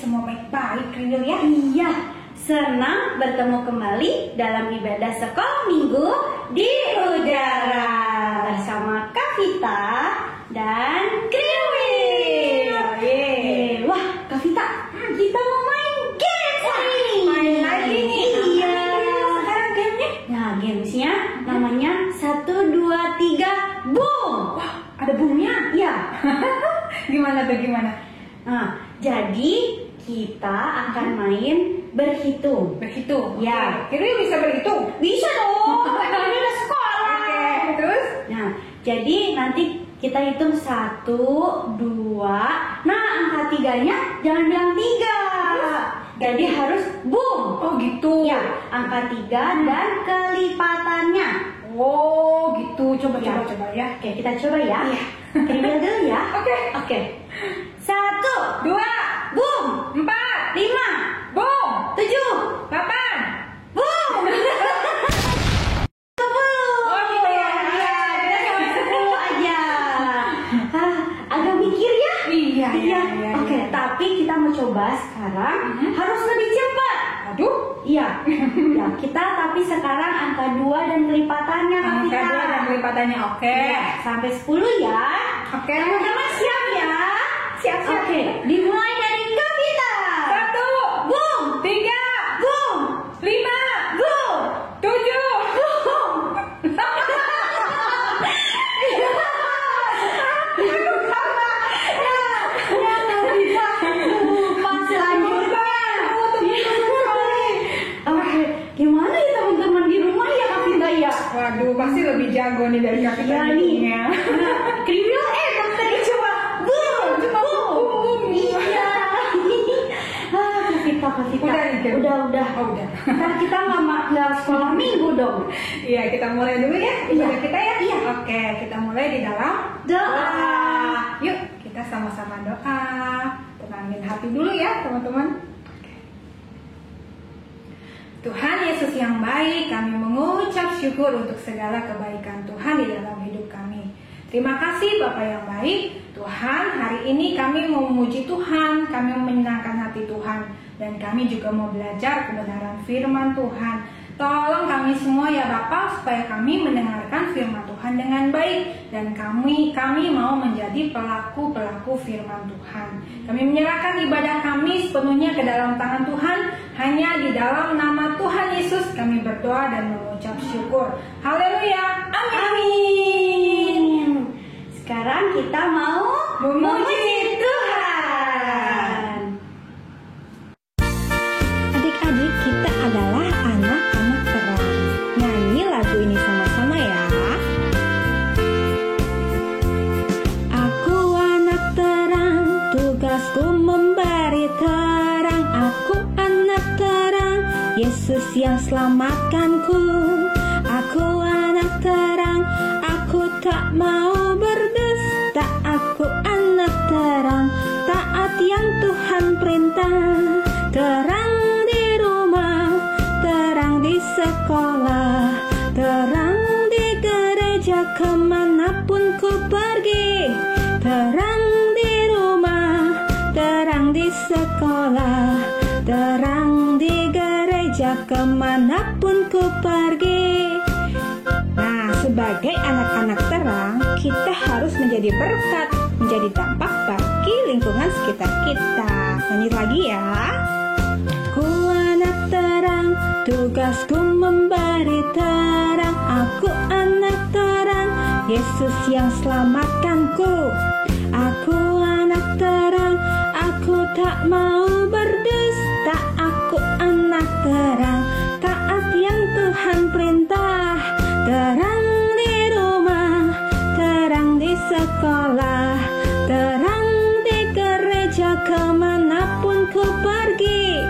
semua baik-baik, Kriwil ya? Iya, senang bertemu kembali dalam ibadah sekolah minggu di udara bersama Kak Vita dan Kriwil. Wah, Kak Vita, kita mau main games nih. Main lagi nih. Iya. Sekarang gamenya? Nah, gamesnya namanya 1, 2, 3, boom. Wah, ada boomnya? Iya. Gimana tuh, gimana? Nah, jadi kita akan main berhitung. Berhitung? Ya. Kriwil bisa berhitung? Bisa dong, kan ini udah sekolah. Oke, terus? Nah, jadi nanti kita hitung 1, 2. Nah, angka 3-nya jangan bilang 3. Jadi harus boom. Oh gitu. Ya, angka 3 dan kelipatannya. Oh gitu. Coba Ya. coba ya. Oke, kita coba ya. Iya. Kriwil dulu ya. Oke. 1, 2, boom. 4, 5, boom, 7, 8. boom. 10. Oh gitu ya. Iya, kita cuma 10 aja. Agak mikir ya? Iya. Oke, tapi kita mau coba sekarang harus lebih cepat. Aduh. Iya. Ya, kita tapi sekarang angka 2 dan kelipatannya Kak Angka Vita. 2 dan kelipatannya, oke. Iya, sampai 10 ya. Oke. Teman-teman siap ya? Siap. Oke, dimulai dari Kak Vita. 1, Boom. 3, Boom. 5, Boom. 7. Boom. Ya, Kak Vita. Lupa selanjutnya. Oke, gimana ya teman-teman di rumah ya Kak Vita ya? Waduh, pasti lebih jago nih dari Kak Vita Iya nih. hitungnya. Nah, Kriwil Kak tadi coba boom. Iya. Kak Vita. Udah. Oh, udah. Ntar kita nggak sekolah minggu dong. Iya, kita mulai dulu ya ibadah kita ya. Iya. Oke, kita mulai di dalam Doa. Yuk, kita sama-sama doa. Tenangin hati dulu ya, teman-teman. Tuhan Yesus yang baik, kami mengucap syukur untuk segala kebaikan Tuhan di dalam hidup kami. Terima kasih Bapak yang baik. Tuhan, hari ini kami mau memuji Tuhan, kami menyenangkan hati Tuhan, dan kami juga mau belajar kebenaran firman Tuhan. Tolong kami semua ya Bapak, supaya kami mendengarkan firman Tuhan dengan baik, dan kami mau menjadi pelaku-pelaku firman Tuhan. Kami menyerahkan ibadah kami sepenuhnya ke dalam tangan Tuhan. Hanya di dalam nama Tuhan Yesus kami berdoa dan mengucap syukur. Haleluya. Amin. Sekarang kita mau memuji Tuhan. Adik-adik, kita adalah anak-anak terang. Nyanyi lagu ini sama-sama ya. Aku anak terang, tugasku memberi terang. Aku anak terang, Yesus yang selamatkanku. Aku anak terang, aku tak mau berdusta. Aku anak terang, taat yang Tuhan perintah. Terang di rumah, terang di sekolah, terang di gereja, kemanapun ku pergi. Terang di rumah, terang di sekolah, terang di gereja, kemanapun ku pergi. Nah, sebagai anak-anak terang, kita harus menjadi berkat, menjadi dampak bagi lingkungan sekitar kita. Nyanyi lagi ya. Aku anak terang, tugasku memberi terang. Aku anak terang, Yesus yang selamatkanku. Aku anak terang, aku tak mau berdusta. Aku anak terang, taat yang Tuhan perintah. Terang di rumah, terang di sekolah, terang di gereja, kemanapun ku pergi.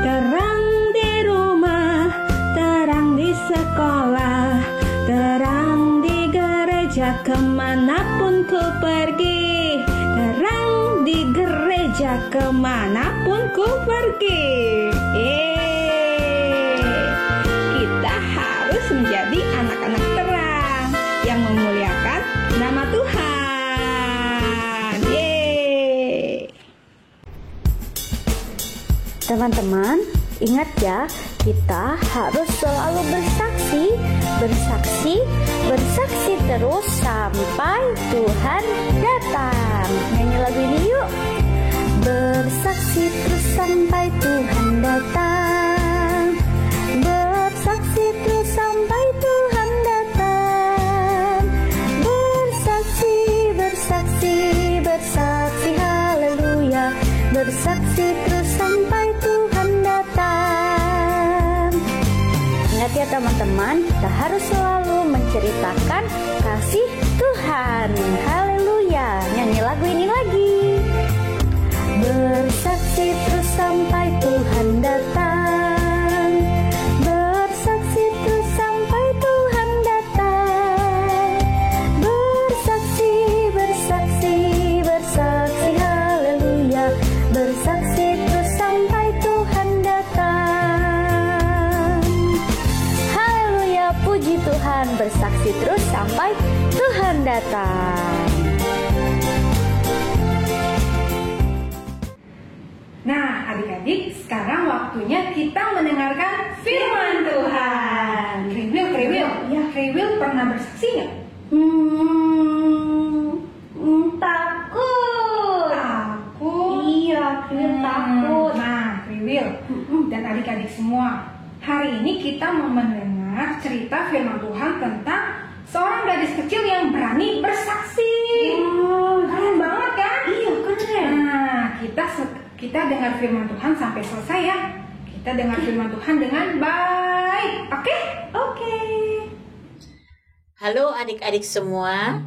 Terang di rumah, terang di sekolah, terang di gereja, kemanapun ku pergi. Terang di gereja, kemanapun ku pergi. Kita harus menjadi anak-anak terang yang memuliakan nama Tuhan. Teman-teman, ingat ya, kita harus selalu bersaksi, bersaksi terus sampai Tuhan datang. Nyanyi lagu ini yuk. Bersaksi terus sampai Tuhan datang. Bersaksi terus sampai Tuhan datang. Bersaksi, haleluya. Bersaksi terus sampai Tuhan datang. Ingat ya teman-teman, kita harus selalu menceritakan kasih Tuhan. Haleluya. Nyanyi lagu ini lagi. Bersaksi terus sampai Tuhan datang. Bersaksi terus sampai Tuhan datang. Bersaksi, haleluya. Bersaksi terus sampai Tuhan datang. Haleluya, puji Tuhan. Bersaksi terus sampai Tuhan datang. Nah, adik-adik, sekarang waktunya kita mendengarkan firman Tuhan. Kriwil pernah bersaksi nggak? Takut. Iya, Kriwil takut. Nah, Kriwil dan adik-adik semua, hari ini kita mau mendengar cerita firman Tuhan tentang seorang gadis kecil yang berani bersaksi. Keren banget kan? Iya, keren. Nah, kita dengar firman Tuhan sampai selesai ya. Kita dengar firman Tuhan dengan baik. Oke. Halo adik-adik semua.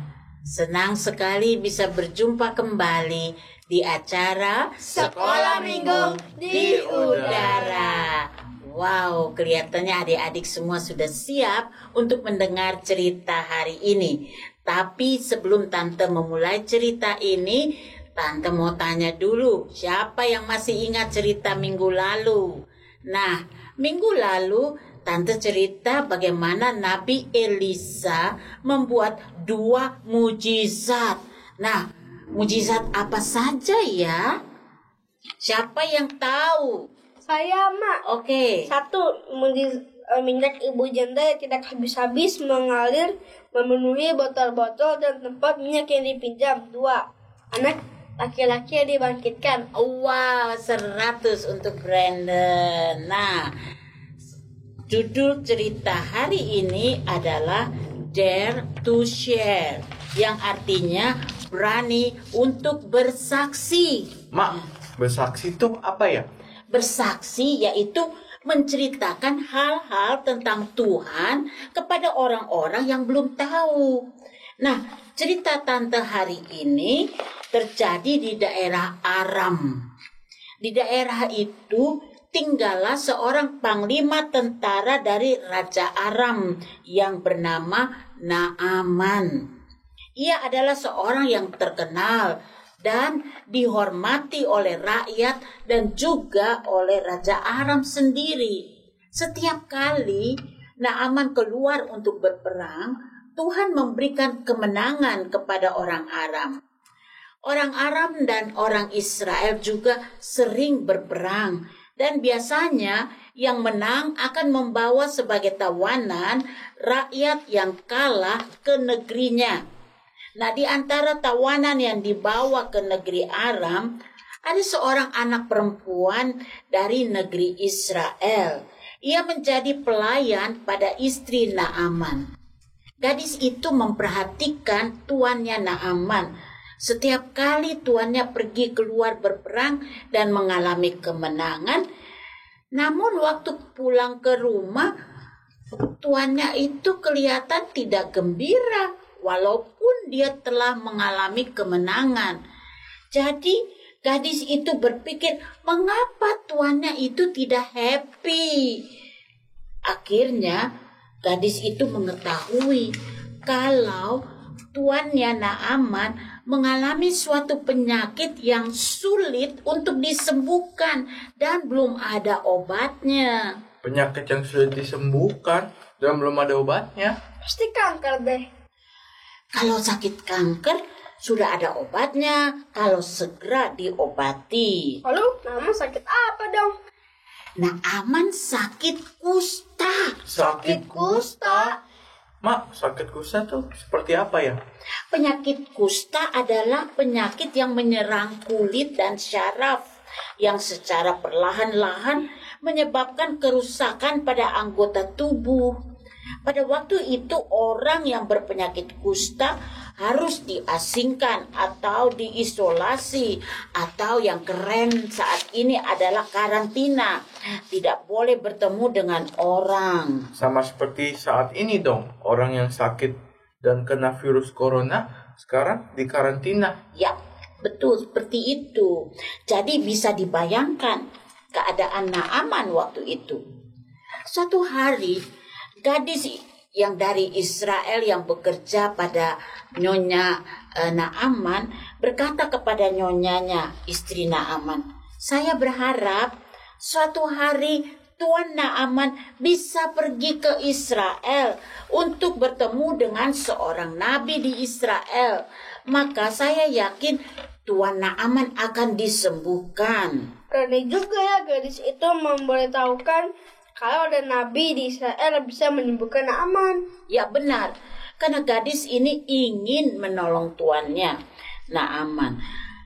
Senang sekali bisa berjumpa kembali di acara Sekolah Minggu di Udara. Wow, kelihatannya adik-adik semua sudah siap untuk mendengar cerita hari ini. Tapi sebelum Tante memulai cerita ini, Tante mau tanya dulu, siapa yang masih ingat cerita minggu lalu? Nah, minggu lalu Tante cerita bagaimana Nabi Elisa membuat 2 mujizat. Nah, mujizat apa saja ya? Siapa yang tahu? Saya, Mak. Oke. 1. Minyak ibu janda yang tidak habis-habis mengalir memenuhi botol-botol dan tempat minyak yang dipinjam. 2. Anak laki-laki yang dibangkitkan. Wow, 100 untuk Brandon. Nah, judul cerita hari ini adalah Dare to Share, yang artinya berani untuk bersaksi. Mak, bersaksi itu apa ya? Bersaksi yaitu menceritakan hal-hal tentang Tuhan kepada orang-orang yang belum tahu. Nah, cerita Tante hari ini terjadi di daerah Aram. Di daerah itu tinggallah seorang panglima tentara dari Raja Aram yang bernama Naaman. Ia adalah seorang yang terkenal dan dihormati oleh rakyat dan juga oleh Raja Aram sendiri. Setiap kali Naaman keluar untuk berperang, Tuhan memberikan kemenangan kepada orang Aram. Orang Aram dan orang Israel juga sering berperang, dan biasanya yang menang akan membawa sebagai tawanan rakyat yang kalah ke negerinya. Nah, di antara tawanan yang dibawa ke negeri Aram, ada seorang anak perempuan dari negeri Israel. Ia menjadi pelayan pada istri Naaman. Gadis itu memperhatikan tuannya Naaman. Setiap kali tuannya pergi keluar berperang dan mengalami kemenangan, namun waktu pulang ke rumah, tuannya itu kelihatan tidak gembira, walaupun dia telah mengalami kemenangan. Jadi gadis itu berpikir, mengapa tuannya itu tidak happy? Akhirnya gadis itu mengetahui kalau tuannya Naaman mengalami suatu penyakit yang sulit untuk disembuhkan dan belum ada obatnya. Penyakit yang sulit disembuhkan dan belum ada obatnya? Pasti kanker deh. Kalau sakit kanker, sudah ada obatnya kalau segera diobati. Lalu, Nama sakit apa dong? Naaman sakit kusta. Sakit kusta? Mak, sakit kusta tuh seperti apa ya? Penyakit kusta adalah penyakit yang menyerang kulit dan syaraf yang secara perlahan-lahan menyebabkan kerusakan pada anggota tubuh. Pada waktu itu orang yang berpenyakit kusta harus diasingkan atau diisolasi, atau yang keren saat ini adalah karantina. Tidak boleh bertemu dengan orang. Sama seperti saat ini dong, orang yang sakit dan kena virus corona sekarang di karantina. Ya, betul seperti itu. Jadi bisa dibayangkan keadaan Naaman waktu itu. Suatu hari, gadis yang dari Israel yang bekerja pada nyonya Naaman berkata kepada nyonyanya, istri Naaman, saya berharap suatu hari Tuan Naaman bisa pergi ke Israel untuk bertemu dengan seorang nabi di Israel. Maka saya yakin Tuan Naaman akan disembuhkan. Berani juga ya gadis itu memberitahukan kalau ada nabi di Israel bisa menyembuhkan Naaman. Ya benar, karena gadis ini ingin menolong tuannya, Naaman.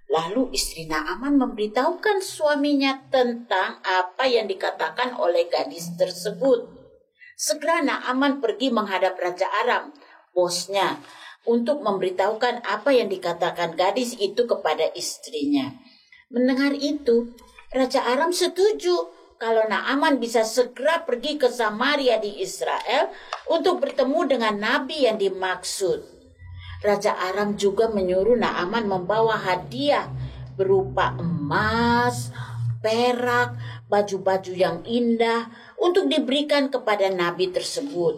Lalu istri Naaman memberitahukan suaminya tentang apa yang dikatakan oleh gadis tersebut. Segera Naaman pergi menghadap Raja Aram, bosnya, untuk memberitahukan apa yang dikatakan gadis itu kepada istrinya. Mendengar itu, Raja Aram setuju kalau Naaman bisa segera pergi ke Samaria di Israel untuk bertemu dengan nabi yang dimaksud. Raja Aram juga menyuruh Naaman membawa hadiah berupa emas, perak, baju-baju yang indah untuk diberikan kepada nabi tersebut.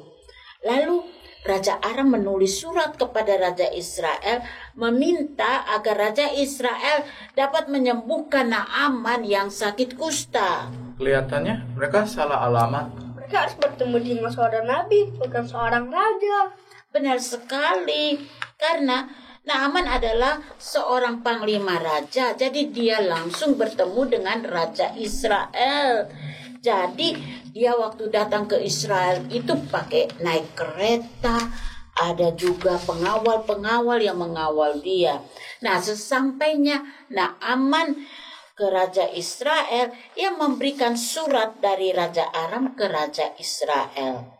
Lalu Raja Aram menulis surat kepada Raja Israel meminta agar Raja Israel dapat menyembuhkan Naaman yang sakit kusta. Kelihatannya mereka salah alamat. Mereka harus bertemu dengan seorang nabi, bukan seorang raja. Benar sekali, karena Naaman adalah seorang panglima raja, jadi dia langsung bertemu dengan Raja Israel. Jadi dia waktu datang ke Israel itu pakai naik kereta, ada juga pengawal-pengawal yang mengawal dia. Nah, sesampainya Naaman ke Raja Israel, ia memberikan surat dari Raja Aram ke Raja Israel.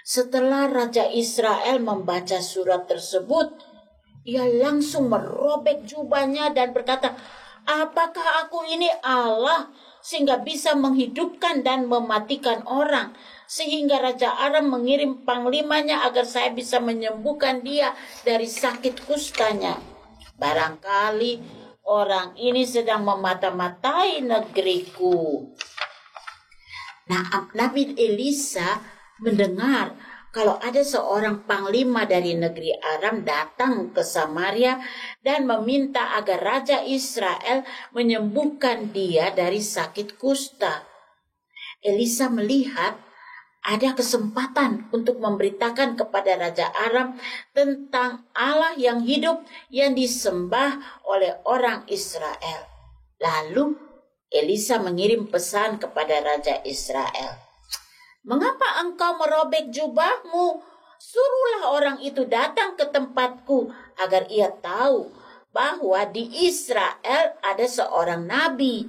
Setelah Raja Israel membaca surat tersebut, ia langsung merobek jubahnya dan berkata, apakah aku ini Allah sehingga bisa menghidupkan dan mematikan orang? Sehingga Raja Aram mengirim panglimanya agar saya bisa menyembuhkan dia dari sakit kustanya. Barangkali orang ini sedang memata-matai negeriku. Nah, Nabi Elisa mendengar kalau ada seorang panglima dari negeri Aram datang ke Samaria dan meminta agar Raja Israel menyembuhkan dia dari sakit kusta. Elisa melihat ada kesempatan untuk memberitakan kepada Raja Aram tentang Allah yang hidup yang disembah oleh orang Israel. Lalu Elisa mengirim pesan kepada Raja Israel. Mengapa engkau merobek jubahmu? Suruhlah orang itu datang ke tempatku agar ia tahu bahwa di Israel ada seorang nabi.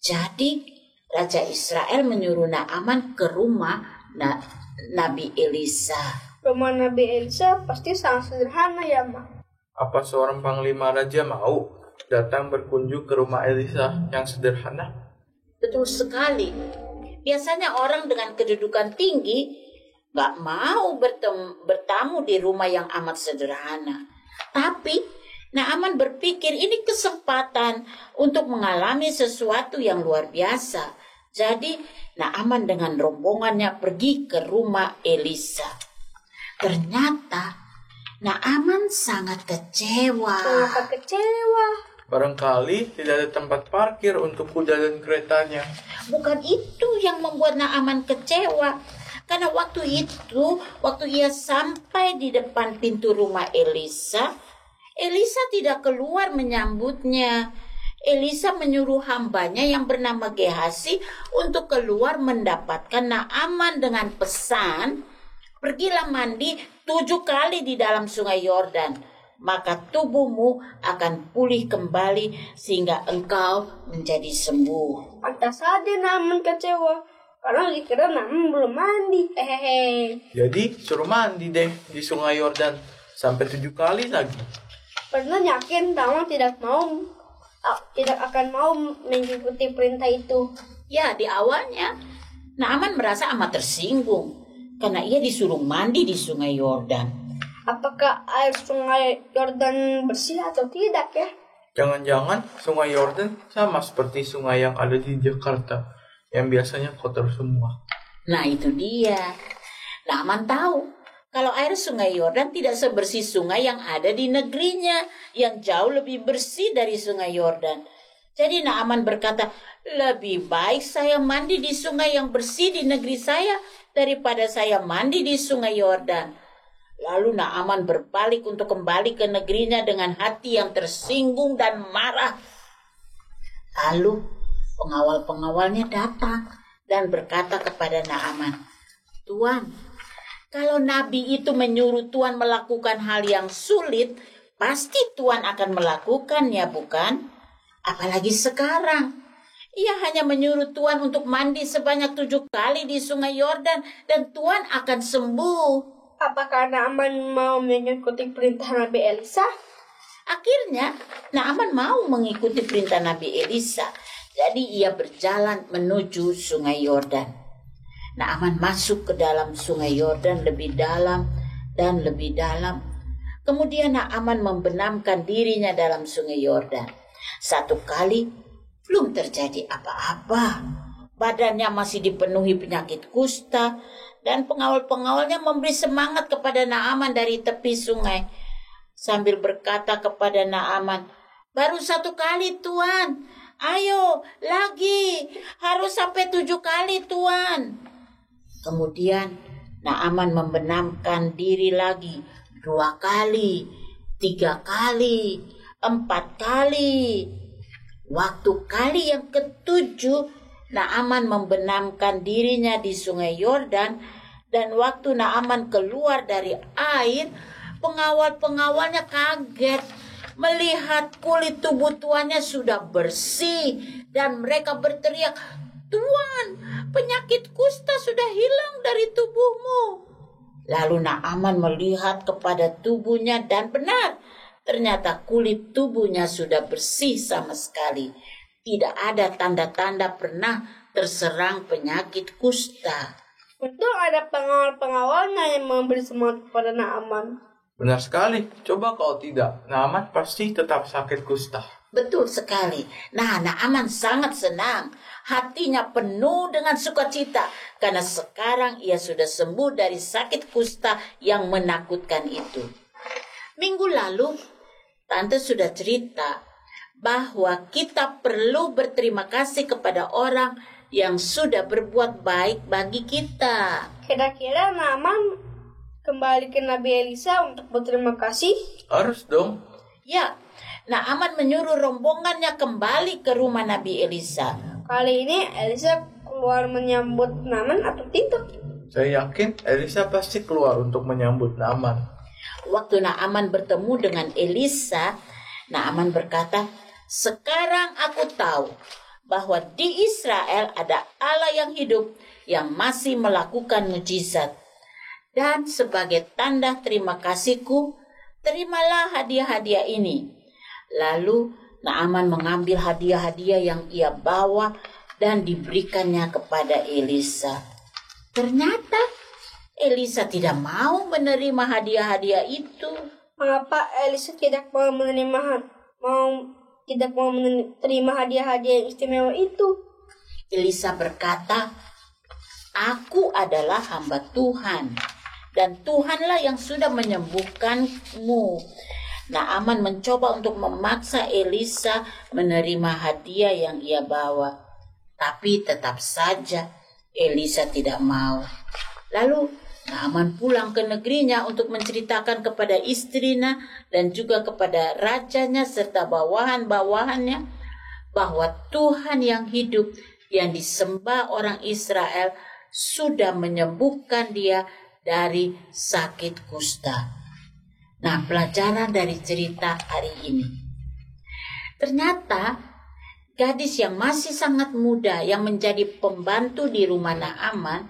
Jadi Raja Israel menyuruh Naaman ke rumah Nabi Elisa. Rumah Nabi Elisa pasti sangat sederhana ya, Ma. Apa seorang panglima raja mau datang berkunjung ke rumah Elisa yang sederhana? Betul sekali. Biasanya orang dengan kedudukan tinggi gak mau bertamu di rumah yang amat sederhana. Tapi Naaman berpikir ini kesempatan untuk mengalami sesuatu yang luar biasa. Jadi Naaman dengan rombongannya pergi ke rumah Elisa. Ternyata Naaman sangat kecewa. Sangat kecewa. Barangkali tidak ada tempat parkir untuk kuda dan keretanya. Bukan itu yang membuat Naaman kecewa. Karena waktu ia sampai di depan pintu rumah Elisa, Elisa tidak keluar menyambutnya. Elisa menyuruh hambanya yang bernama Gehasi untuk keluar mendapatkan Naaman dengan pesan, pergilah mandi 7 kali di dalam sungai Yordan, maka tubuhmu akan pulih kembali sehingga engkau menjadi sembuh. Pantas saja Naaman kecewa, karena dikira Naaman belum mandi. Jadi suruh mandi deh di sungai Yordan sampai 7 kali lagi. Pernah yakin Naaman tidak akan mau mengikuti perintah itu. Ya, di awalnya Naaman merasa amat tersinggung karena ia disuruh mandi di sungai Yordan. Apakah air sungai Yordan bersih atau tidak ya? Jangan-jangan sungai Yordan sama seperti sungai yang ada di Jakarta, yang biasanya kotor semua. Nah, itu dia. Naaman tahu kalau air sungai Yordan tidak sebersih sungai yang ada di negerinya, yang jauh lebih bersih dari sungai Yordan. Jadi Naaman berkata, lebih baik saya mandi di sungai yang bersih di negeri saya daripada saya mandi di sungai Yordan. Lalu Naaman berbalik untuk kembali ke negerinya dengan hati yang tersinggung dan marah. Lalu pengawal-pengawalnya datang dan berkata kepada Naaman, Tuan, kalau Nabi itu menyuruh Tuan melakukan hal yang sulit, pasti Tuan akan melakukannya, bukan? Apalagi sekarang. Ia hanya menyuruh Tuan untuk mandi sebanyak 7 kali di sungai Yordan dan Tuan akan sembuh. Apakah Naaman mau mengikuti perintah Nabi Elisa? Akhirnya, Naaman mau mengikuti perintah Nabi Elisa. Jadi ia berjalan menuju sungai Yordan. Naaman masuk ke dalam sungai Yordan lebih dalam dan lebih dalam. Kemudian Naaman membenamkan dirinya dalam sungai Yordan. 1 kali belum terjadi apa-apa. Badannya masih dipenuhi penyakit kusta dan pengawal-pengawalnya memberi semangat kepada Naaman dari tepi sungai sambil berkata kepada Naaman, baru 1 kali Tuan, ayo lagi, harus sampai 7 kali Tuan. Kemudian Naaman membenamkan diri lagi 2 kali, 3 kali, 4 kali. Waktu kali yang ke-7, Naaman membenamkan dirinya di sungai Yordan, dan waktu Naaman keluar dari air, pengawal-pengawalnya kaget melihat kulit tubuh tuannya sudah bersih, dan mereka berteriak, Tuan, penyakit kusta sudah hilang dari tubuhmu. Lalu Naaman melihat kepada tubuhnya dan benar, ternyata kulit tubuhnya sudah bersih sama sekali. Tidak ada tanda-tanda pernah terserang penyakit kusta. Untung ada pengawal-pengawalnya yang memberi semangat kepada Naaman. Benar sekali. Coba kalau tidak, Naaman pasti tetap sakit kusta. Betul sekali. Nah, Naaman sangat senang. Hatinya penuh dengan sukacita karena sekarang ia sudah sembuh dari sakit kusta yang menakutkan itu. Minggu lalu, Tante sudah cerita bahwa kita perlu berterima kasih kepada orang yang sudah berbuat baik bagi kita. Kira-kira Naaman kembali ke Nabi Elisa untuk berterima kasih? Harus dong. Ya, Naaman menyuruh rombongannya kembali ke rumah Nabi Elisa. Kali ini Elisa keluar menyambut Naaman atau tidak? Saya yakin Elisa pasti keluar untuk menyambut Naaman. Waktu Naaman bertemu dengan Elisa, Naaman berkata, sekarang aku tahu bahwa di Israel ada Allah yang hidup yang masih melakukan mujizat. Dan sebagai tanda terima kasihku, terimalah hadiah-hadiah ini. Lalu Naaman mengambil hadiah-hadiah yang ia bawa dan diberikannya kepada Elisa. Ternyata Elisa tidak mau menerima hadiah-hadiah itu. Mengapa Elisa tidak mau menerima hadiah-hadiah yang istimewa itu? Elisa berkata, aku adalah hamba Tuhan, dan Tuhanlah yang sudah menyembuhkanmu. Naaman mencoba untuk memaksa Elisa menerima hadiah yang ia bawa. Tapi tetap saja Elisa tidak mau. Lalu Naaman pulang ke negerinya untuk menceritakan kepada istrinya dan juga kepada rajanya serta bawahan-bawahannya bahwa Tuhan yang hidup yang disembah orang Israel sudah menyembuhkan dia dari sakit kusta. Nah, pelajaran dari cerita hari ini. Ternyata gadis yang masih sangat muda yang menjadi pembantu di rumah Naaman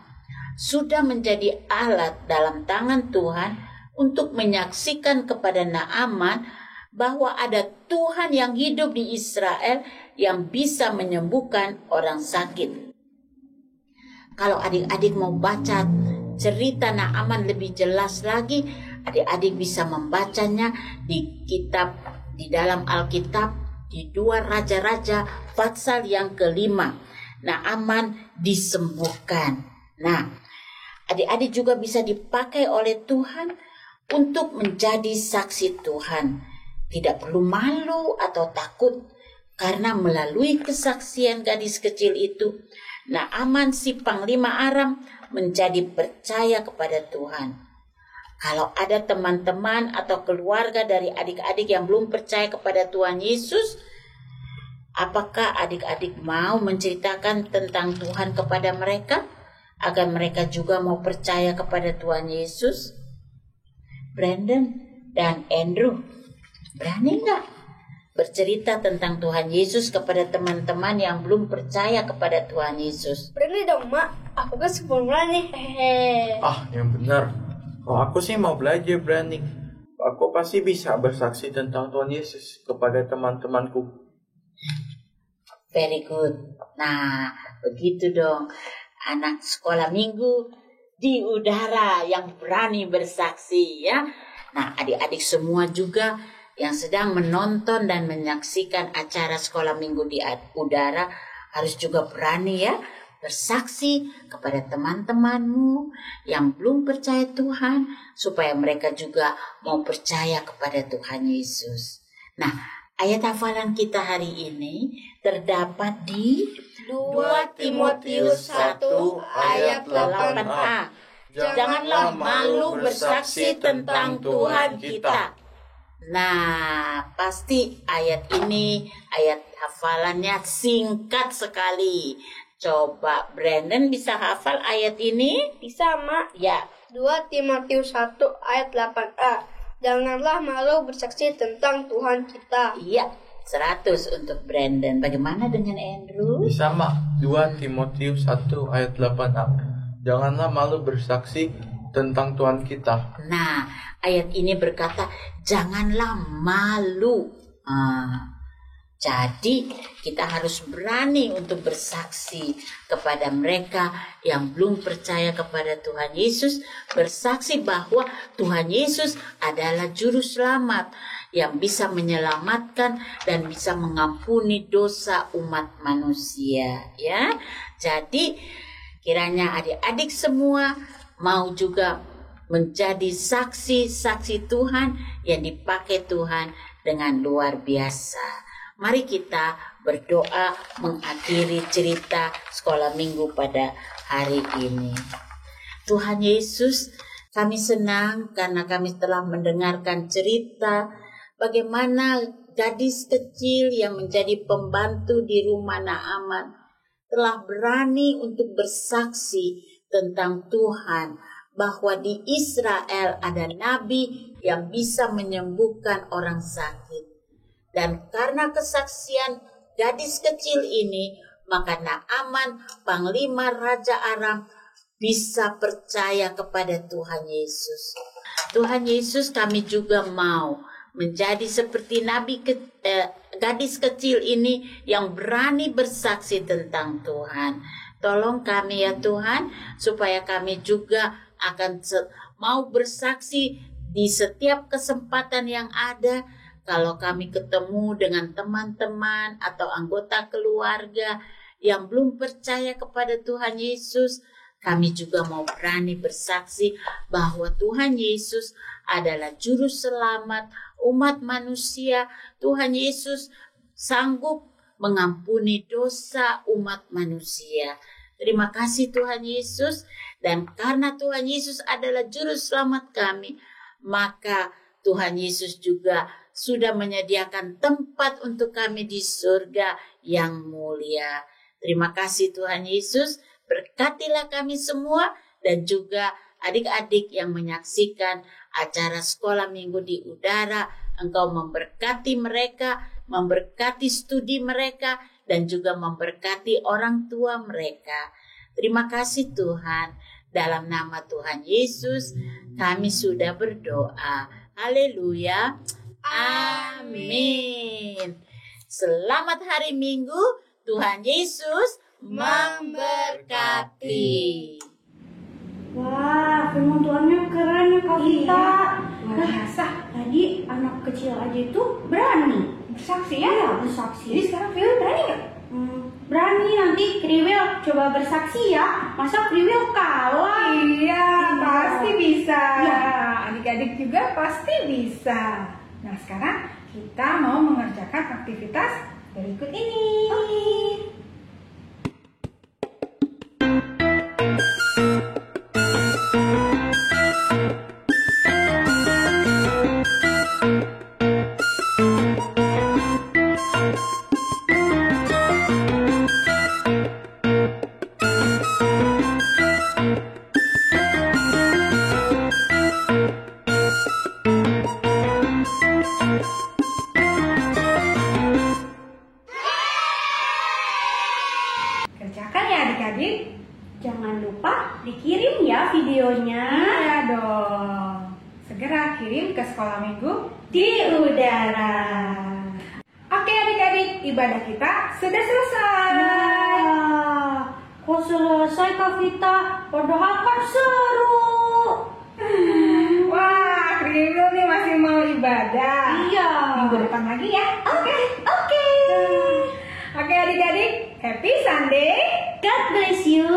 sudah menjadi alat dalam tangan Tuhan untuk menyaksikan kepada Naaman bahwa ada Tuhan yang hidup di Israel yang bisa menyembuhkan orang sakit. Kalau adik-adik mau baca cerita Naaman lebih jelas lagi, adik-adik bisa membacanya di kitab, di dalam Alkitab, di 2 Raja-Raja pasal yang ke-5. Naaman disembuhkan. Nah, adik-adik juga bisa dipakai oleh Tuhan untuk menjadi saksi Tuhan. Tidak perlu malu atau takut, karena melalui kesaksian gadis kecil itu, Naaman si Panglima Aram menjadi percaya kepada Tuhan. Kalau ada teman-teman atau keluarga dari adik-adik yang belum percaya kepada Tuhan Yesus, apakah adik-adik mau menceritakan tentang Tuhan kepada mereka, agar mereka juga mau percaya kepada Tuhan Yesus? Brandon dan Andrew, berani nggak bercerita tentang Tuhan Yesus kepada teman-teman yang belum percaya kepada Tuhan Yesus? Berani dong, Mak. Aku kan sebelum nih. Hehehe. Yang benar. Kalau aku sih mau belajar berani. Aku pasti bisa bersaksi tentang Tuhan Yesus kepada teman-temanku. Very good. Nah, begitu dong. Anak sekolah minggu di udara yang berani bersaksi ya. Nah, adik-adik semua juga yang sedang menonton dan menyaksikan acara sekolah minggu di udara harus juga berani ya bersaksi kepada teman-temanmu yang belum percaya Tuhan, supaya mereka juga mau percaya kepada Tuhan Yesus. Nah, ayat hafalan kita hari ini terdapat di 2 Timotius 1 ayat 8a. Janganlah malu bersaksi tentang Tuhan kita. Nah, pasti ayat ini, ayat hafalannya singkat sekali. Coba Brandon bisa hafal ayat ini? Bisa, Mak. Ya. 2 Timotius 1 ayat 8a. Janganlah malu bersaksi tentang Tuhan kita. Iya, 100 untuk Brandon. Bagaimana dengan Andrew? Bisa, Mak. 2 Timotius 1 ayat 8a. Janganlah malu bersaksi tentang Tuhan kita. Nah, ayat ini berkata, janganlah malu. Jadi kita harus berani untuk bersaksi kepada mereka yang belum percaya kepada Tuhan Yesus, bersaksi bahwa Tuhan Yesus adalah juru selamat yang bisa menyelamatkan dan bisa mengampuni dosa umat manusia ya. Jadi kiranya adik-adik semua mau juga menjadi saksi-saksi Tuhan yang dipakai Tuhan dengan luar biasa. Mari kita berdoa mengakhiri cerita sekolah minggu pada hari ini. Tuhan Yesus, kami senang karena kami telah mendengarkan cerita bagaimana gadis kecil yang menjadi pembantu di rumah Naaman telah berani untuk bersaksi tentang Tuhan, bahwa di Israel ada nabi yang bisa menyembuhkan orang sakit. Dan karena kesaksian gadis kecil ini, maka Naaman, Panglima Raja Aram, bisa percaya kepada Tuhan Yesus. Tuhan Yesus, kami juga mau menjadi seperti gadis kecil ini yang berani bersaksi tentang Tuhan. Tolong kami ya Tuhan, supaya kami juga akan mau bersaksi di setiap kesempatan yang ada. Kalau kami ketemu dengan teman-teman atau anggota keluarga yang belum percaya kepada Tuhan Yesus, kami juga mau berani bersaksi bahwa Tuhan Yesus adalah juru selamat umat manusia. Tuhan Yesus sanggup mengampuni dosa umat manusia. Terima kasih Tuhan Yesus, dan karena Tuhan Yesus adalah juru selamat kami, maka Tuhan Yesus juga sudah menyediakan tempat untuk kami di surga yang mulia. Terima kasih Tuhan Yesus, berkatilah kami semua dan juga adik-adik yang menyaksikan acara sekolah minggu di udara. Engkau memberkati mereka, memberkati studi mereka, dan juga memberkati orang tua mereka. Terima kasih Tuhan. Dalam nama Tuhan Yesus, kami sudah berdoa. Haleluya. Amin. Selamat hari Minggu. Tuhan Yesus memberkati. Wah, firman Tuhannya keren ya Kak Vita. Luar biasa. Tadi anak kecil aja itu berani Bersaksi ya? Iya, bersaksi. Jadi sekarang Vio berani nggak? Berani nanti Kriwil coba bersaksi ya. Masa Kriwil kalah? Iya, pasti bisa. Iya. Adik-adik juga pasti bisa. Nah, sekarang kita mau mengerjakan aktivitas berikut ini. Kerjakan ya adik-adik. Jangan lupa dikirim ya videonya Iya dong. Segera kirim ke sekolah minggu. di udara. Oke adik-adik, ibadah kita sudah selesai. Wah, kok selesai Kak Vita? Padahal kan seru. Wah, Kriwil nih masih mau ibadah. Iya. Minggu depan lagi ya. Oke. Oke adik-adik, happy Sunday. God bless you.